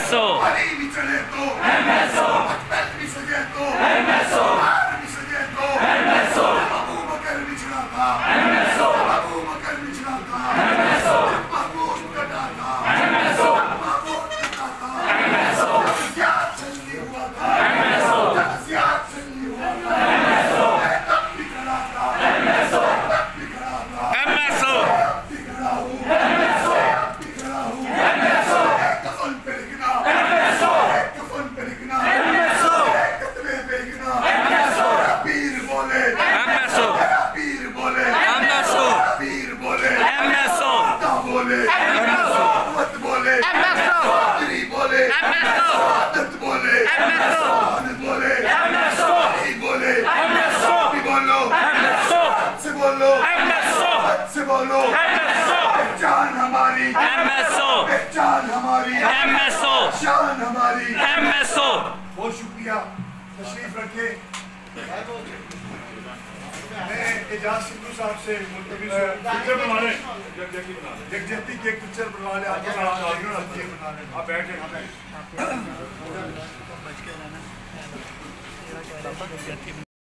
MSO Ali mi chale to MSO Ahmed mi saje to MSO Umar mi saje to MSO Abu Bakr mi chala tha MSO Abu Bakr mi chala tha MSO Mahmoud kata tha MSO Mahmoud kata tha MSO Ziad चलनी हुआ था MSO Ziad चलनी हुआ था MSO तब भी खड़ा था MSO तब भी खड़ा था MSO तब भी खड़ा हूँ MSO तब भी खड़ा हूँ MSO एक कफन पे लिखना MSO एक कफन पे लिखना MSO एक कतबे पे लिखना MSO पीर बोले MSO पीर बोले MSO पीर बोले MSO ता बोले MSO मत बोले MSO तेरी बोले MSO आदत बोले MSO आदत बोले MSO नहीं बोले MSO भी बोलो MSO से बोलो MSO से बोलो MSO पहचान हमारी MSO पहचान हमारी MSO शान हमारी MSO बहुत शुक्रिया तशरीफ रखे मैं एजाज सिद्धू साहब से पिक्चर बनवाने जगजती की एक पिक्चर बनवाने आप बैठे